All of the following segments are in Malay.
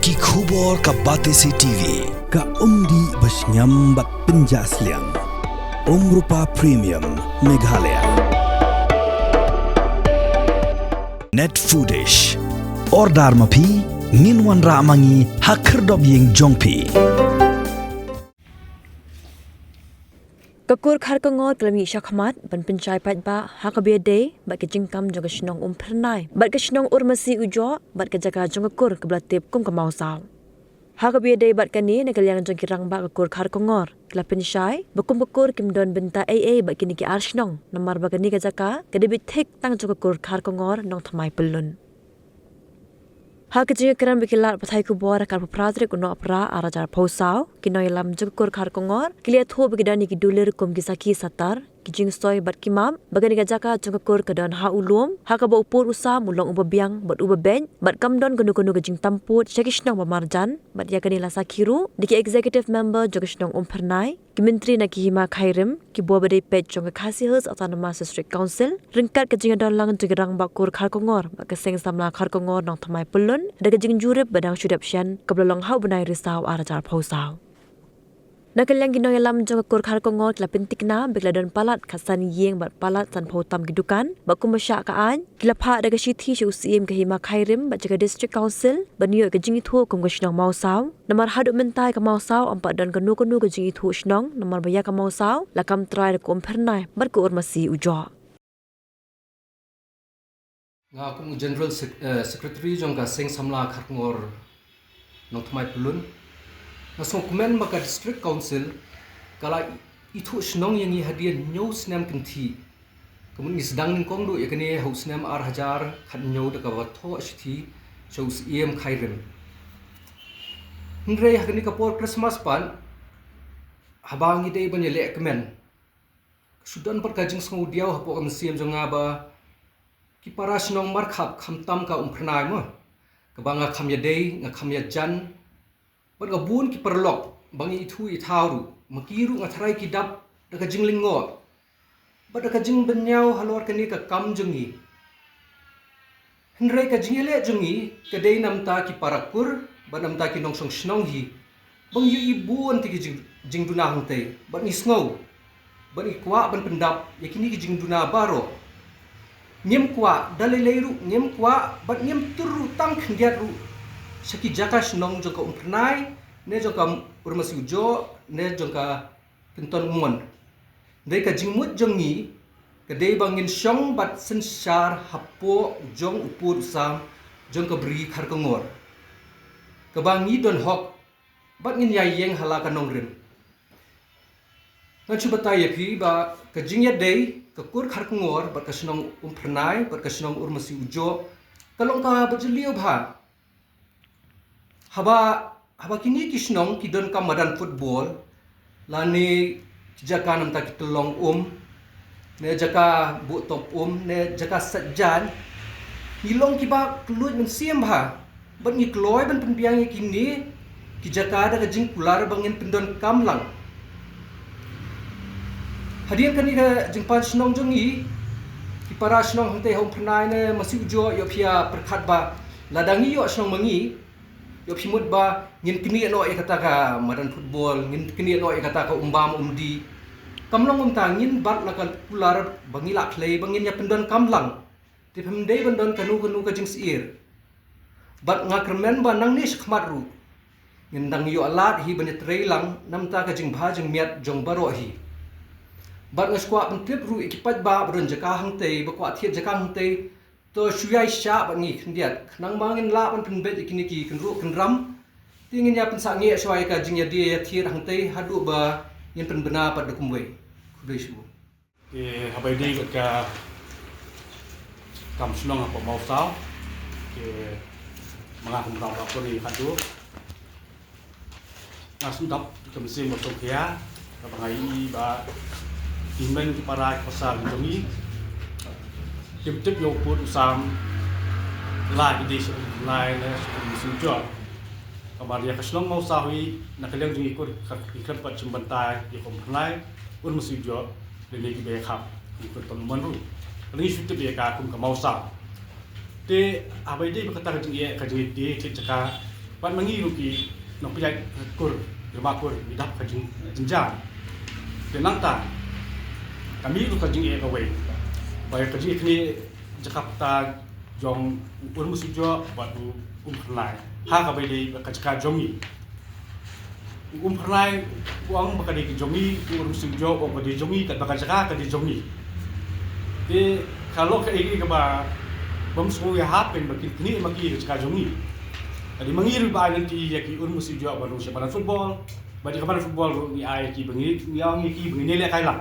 Ki khubor ka Batesi TV. Ka umdi basnyambat penjaslian. Rupa Premium Meghalaya. Net Foodish. Ordar mapi minwan ramangi hakerdob ying jongpi. Kakur khar kongor klami syakmat ban pencai pat ba hakabia day bat ke jingkam jong shnong pernai bat ke shnong urmasi ujo bat ke jaga jong kakur ke belatip kum ke mau saw hakabia day bat kani ne kaliang jong kirang ba kakur khar kongor kla pencai bakum kakur kim don benta aa bat kini ki arshnong namar ba kani ke jaka ke debit thek tang jong kakur khar kongor nong thamai pelun hak jinga keran bikilat pathai ku bor kar pradre kuno apra arajar phosau kinoi lam jukur khar kongor kilia tho bigidani ki duler kom gisaki satar kijing stoi bat kimam bagani gajaka jongkur kadan ha ulum ha ka bo upur usa mulong ubabiang bat ubaben bat kamdon gunu gajing tamput shekishnong bamarjan bat yakani lasa khiru diki executive member jogishnong pernai ki menteri na ki hima khairim ki bobade pet jong khasi hus autonomous district council ringkat kajing don lang jograng bakur khar kongor ba ka seng samla khar kongor nong thamai pulun da kajing jurip badang shudapshan kablong ha bunai risaw arajar phosau Nakalang ginoy lam jong kakur khar kongor kla pentikna begladon palat khasan yeng bat palat san photam gidukan bakumasya kaan kila pha daga shithi shu cm ke hima khairim bat jaga district council baniyo ke jingi thu kum gishnong mausaw namar hadu mentai ke mausaw ampa don kanu ke jingi thu shnong namar baya ke mausaw lakam trai kum pernai bar ku urmasi ujo nga kum general secretary jong ka seng samla khar kongor nong thmai pulun Nasong komen maka district council kala itu senong yang hadiah nyau senam kenti. Kemudian sedang ningkong do yakni hau senam hajar khat nyau deka watho ashti show em khairim. Hindre yakni kapor Christmas pan habangi dei ban yele kemen. Sudan per kajing sengu diau hapo kam siem jonga ba ki para senong markhap khamtam ka pernai mo. Kabanga khamya dei nga khamya jan Bat gabun ki perlok bangi itu itharu makiru ngathrai ki dap daga jinglingo bat daga jing benyau halor kani ka kam jungi hendrai ka jingele jungi kadai namta ki parakur bat namta ki nongsong snong hi bang yu ibun ti ki jing duna hangte bat ni sngow bat ni kwa ban pendap yakini ki jing duna baro nyem kwa dalileiru nyem kwa bat nyem turu tang khndiat ru Saki jaka senong jongka pernai, ne jongka urmasi ujo, ne jongka penton umon. Mereka jingmut jongi, kedai bangin syong bat sensar hapo jong upur usam jongka beri khar kongor. Kebangi don hok, bat ngin yayeng halaka nongrim. Ngan cuba tanya pi ba kejingnya day kekur khar kongor bat kesenong pernai, bat kesenong urmasi ujo, kalong ka berjeliu bah. Haba kini kisnong kidon kamadan football lani jaka namta kitolong ne jaka bu top ne jaka sajan ilong kiba keluit men siam ba ban ni kloy ban penbiang kini ki jaka ada kajing pular bangin pendon kamlang hadian kani ka jingpan snong jongi ki para snong hante hom pernai ne masih ujo yo pia perkhat ba ladangi yo snong mangi Yo pimut ba ngin kini no kata ka madan football ngin kini no kata ka umbam umdi kamlong ngin bat lakal pular bangila play bangin ya pendon kamlang ti pemdei pendon kanu ka jing siir bat ngakermen ba nang nis khmat ru ngin dang yo alat hi banet reilang namta ka jing bhajing miat jong baro hi bat ngaskwa pentip ru ikipat ba bron jaka hangte bakwa thiet jaka hangte to shuyai sha bangi khndiat nang mangin la ban penbet ikini ki kenru kenram tingin ya pensa nge shwai ka jingya dia ya thir hangte hadu ba yin penbena pad kumwe khudai shu ke habai dei ka kam slong apa mau saw ke mga kumrang ko ni hadu asum dap kemsi mo to kya ka bangai ba imen ki para pasal jongi Tip yo put usam lai di lai ne sunjo kamar ya kaslong mau sawi nakaliang jungi ko ikan pat chumbantai yo kom lai un musujo le ki be khap ko ton manru ni shutte be ka kum ka mau sa te abai dei bakata ka jingi di ke chaka ban mangi ruki no pijai kur rumah kur bidap kajing jenjang tenang ta kami lu kajing e kawai bai kajing ni Jakarta jong urmusujo batu umplai ha ka bai dei kajka jongi umplai uang bakadi jongi urmusujo o bakadi jongi kat bakajaka kadi jongi de kalau ke ini ke ba bom semua ya happen bakin kini maki kajka jongi adi mangir ba nanti ya ki urmusujo baru sepadan football badi kapan football ni ai ki bengi yang ki bengi le kai lang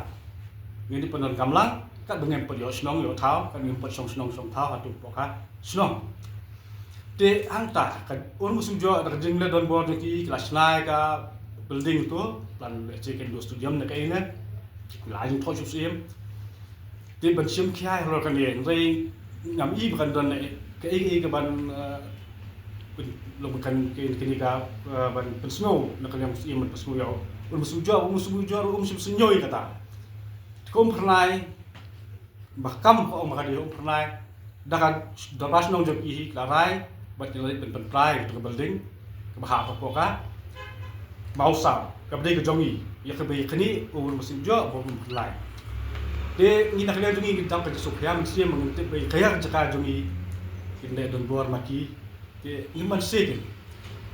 ni penon kamlang kat bengen pot yo snong yo thau kat ngem pot song thau hatu poka snong te angta kat urmusujo ada jing le don board ki kelas lai ka building tu plan chicken do studium na kai na la jing thoi sim te ban sim khai ro kan ye rei ngam i ban don ke ke ban lomkan kini ka ban pensno na kanyang sim pensno yo urmusujo senyoi kata kom pernai bahkan ko makadi pernai dakan daras nong jok ihi klarai bat nilai ben prai to building ke baha apa ka mausa ke bde ke jongi ya ke be kini urmusujo bo pernai de ni nak le jongi kita ke sokya mesti mengentik be kaya jaka jongi kinde don bor maki de iman segen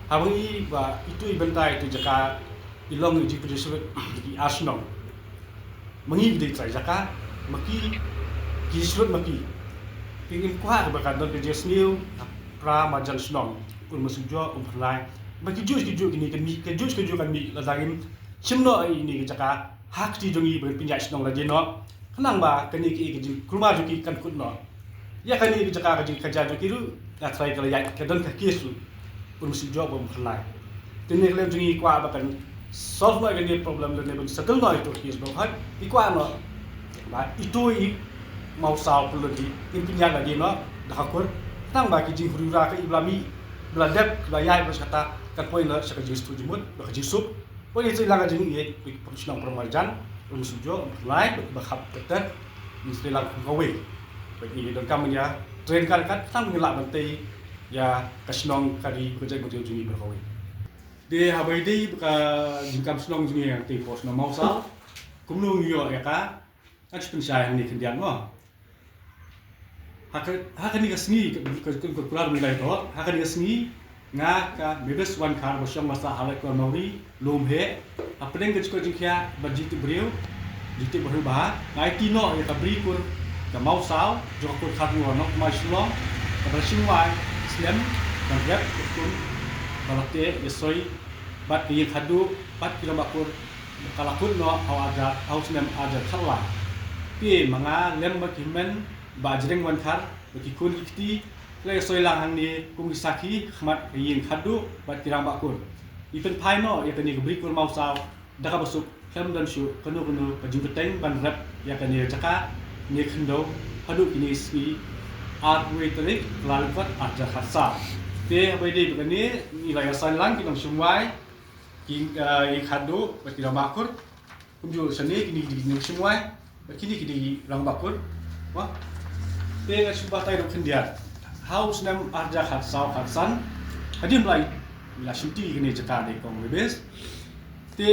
hawi ba itu ibentai tu jaka ilong ji pedisut di asnong mengi de trai jaka maki kisrut maki pingin kuha ke bakan don ke jesniu pra majan snong urmusujo pernai bagi jus gini kan jus kan mi la dagim chimno ini jaka hak ti jongi ben pinjai snong la jeno kanang ba kani ki jin kurma joki kan kutno ya kani jaka kaja joki ru na try kala ya ke don ka kisu urmusujo pernai tene le jongi kwa bakan solve no gani problem le ne settle no itu kis no hat ikwa no ba itu I mau sao pelodi intinya lagi no dakur tang ba ki jing hurura ka iblami bladep bayai bos kata kat poin la saka jis tu jimut ba ka jisup poin itu laga jing ye profesional permajan urmusujo lai ba khap ketet istilah kawe bagi don kam ya train kan kat tang ngelak bantai ya kasnong kadi kerja betul jungi berkawe de habai dei ka jingkam snong jungi yang te pos no mau sao kumnu yo ya ka kan pensai ni kendian mo hakan ni kasni ke kular milai to hakan ni kasni nga ka bebes wan kar bosyang masa halai ko mauri lum he apeng ke ko jingkya bajit breu jite bahu ba ngai tino ya ka bri kur ka mau sao jo ko khat ngo no mai slong ka bersing wai slem dan rep kun balate yesoi bat ki khadu bat kilomakur kalakun no awaja au slem aja khala pi manga lem bakimen bajreng wan khar baki kun ikti le soi lang hang ni kung saki khmat yin khadu bat kirang bakun ipen phai no ya kani bri kur mau sao daka basuk kham dan shu kanu pajung keteng ban rap ya kani jaka ni khndo hadu kini si art way terik lalkat aja khasa te bai de kani ni la yasan lang kinong sumwai king khadu bat kirang bakur kumju sani kini kinong sumwai kini rang bakur wah te subah tai rok kendian house nam arja khat sao khat san hadim lai la shimti kini jaka de kong lebes te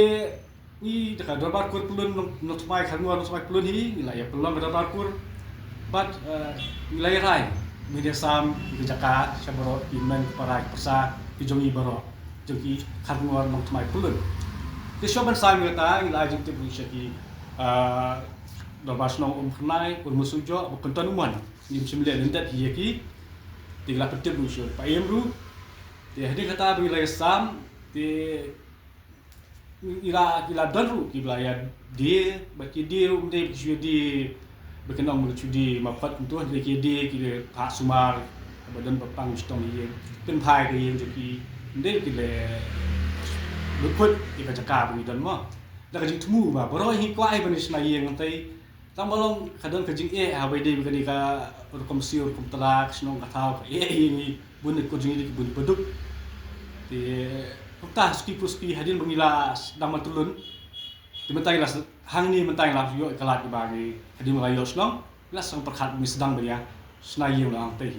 ni jaka dorbar kur pulun not mai khanwa not mai pulun hi ni la ya pulun dorbar kur bat nilai rai media sam jaka sabro iman parai persa pijongi baro joki khanwa not mai pulun te shoban sai ngata ila jinte bushaki dorbar snong pernai urmusujo bukan uman ni simle lendat hiyaki tigla petep musyur pa emru te hadi kata bila sam te ila daru kibla ya de baki de umde judi bekenang judi mapat tu de ki de ki pa sumar badan bapang stong ye pen phai ke yin joki de ki le luput ki jaka bi dan mo la ka jing tmu ba boro hi kwa ai banis na yeng tai tambalong kadang kajing habai dei begani ka urkom siur kum talak snong kathau ini bun ko jing di bun peduk ti pukta ski hadin bangila damatulun di mentai las hang ni mentai las yo kalat di bagi hadin malayo snong las sang perkhat mi sedang beria snayi ulang tei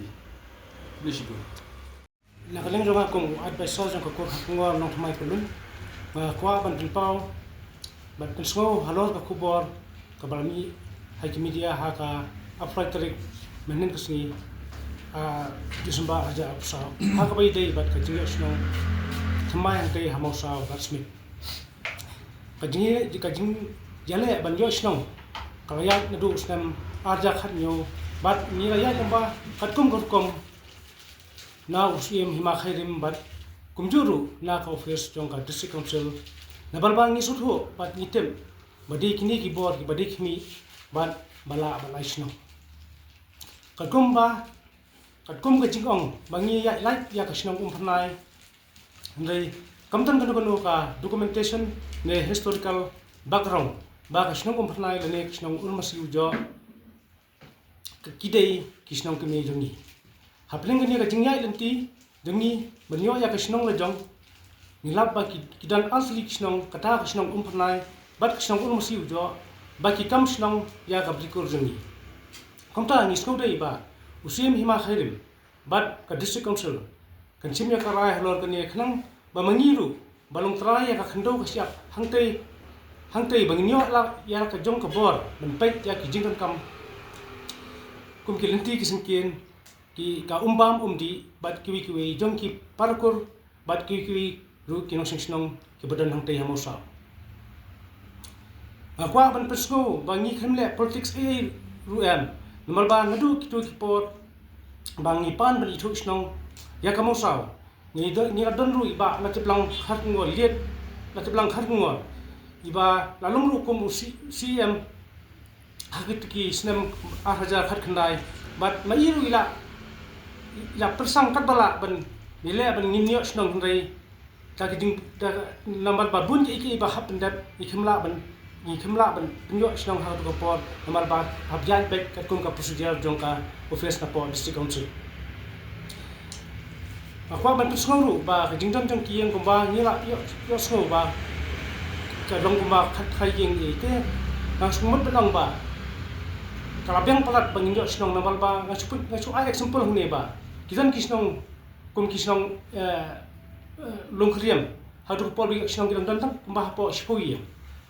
beli situ Nakaleng rong akong advisor jong ka kur hakungor nong thamai pelun ma kwa ban pau ban pensgo halor ka kubor ka balmi hai ki media ha ka afrai tarik menen kusni disumba aja apsa ha ka bai dei bat ka jinga sno thamai ang dei hamau sa rasmi ka jing jale ban yo sno ka ya nadu snam arja khat nyo bat ni ya lamba katkum na UCM hima khairim bat kumjuru na ka office jong ka district council na balbang ni suthu bat nitem badi kini ki board ki badi khmi bat bala isno katkum ka jingong bangi ya like ya ka snong phanai ndai kamtan ka documentation ne historical background ba ka snong phanai ne snong urmasi ujo kidei kisnong kemi jongi hapling ni ka jingyai lenti jongi banyo ya kisnong le jong nilap ba kidan asli kisnong kata kisnong phanai bat kisnong urmasi ujo ba ki kam kisnong ya ka blikur jongi komta ni sko dei ba UCM hima khairim bat ka district council kan chimya ka rai halor kan ye khnang ba mangiru balong trai ya ka khando ka siap hangtei banginyo la ya ka jong ka bor ban pait ya ki jingkan kam kum ki lenti ki singkin ki ka umbam umdi bat kiwi jong ki parkur bat kiwi ru ki nong singsinong ki badan hangtei hamosa akwa ban pesgo bangi khamle politics ruam normal ba nadu ki to ki por bangi pan ban ithu snong ya kamosa ni don ru iba la teplang khat ngol liet la teplang khat ngol iba lalung ru kum CM hagit ki snem 8000 khat khandai bat mairu ila persang kat bala ban nile ban ngimnyo snong ndai ka kijing number ba bun ki ba hap ndat ikimla ban penyo snong ha to por number ba habjan bek kat kum ka procedure jong ka office na po district council akwa ban sngoru ba kijing jong ki yang kumba nila yo sngo ba ka dong kumba khat khai yeng ite nang smut benang ba kalabang palat banginyo snong namal ba ngasu ay example hune ba kisan kisnong kum kisnong longkriam hadu pol bi snong kidan dan mbah po spoi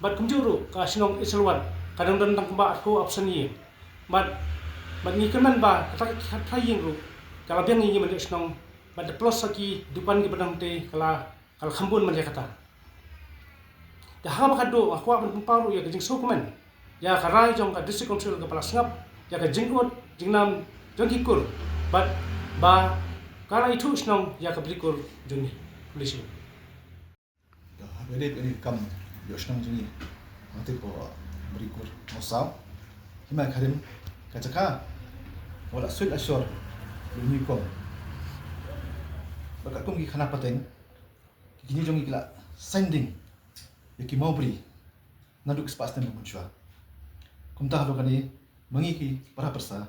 bat kumjuru ka snong iselwan kadang dan kumba aku option ye bat ni keman ba kata thaying ru kalabang ni man snong bat plus saki dupan ki badang te kala khambun man ya kata dah ha ba kado aku ban paru ya jing sokuman ya karai jong ka district council ka pala sngap ya ka jingot jingnam jong kikur bat ba kala itu snong ya ka blikur jongi polisi ya ini kam yo snong jongi mate po blikur mosau hima kharim kachaka wala suit ashor ni ko baka kum ki khana pateng kini jongi kila sending yaki mau beri naduk spastem muncua kumta halo kani mangi ki para persa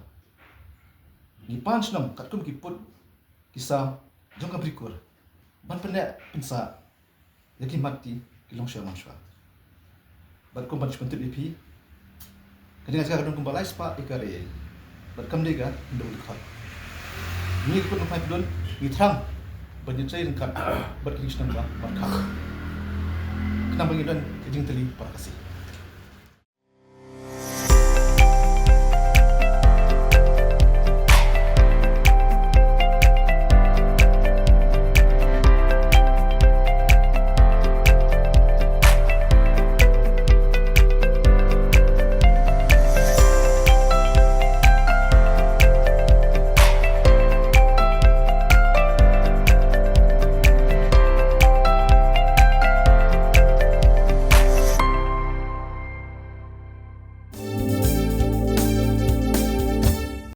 ni punch nam katkum ki put kisa jong ka brikur ban pene pensa yaki mati ki long share manchua bat kum ban chpentip ipi kadang kadang kum balai spa ikare bat kam dega ndo khot ni put no pai don ni thang ban ni train kan bat ki snam ba ban kham kenapa ngidan kejing teli para kasih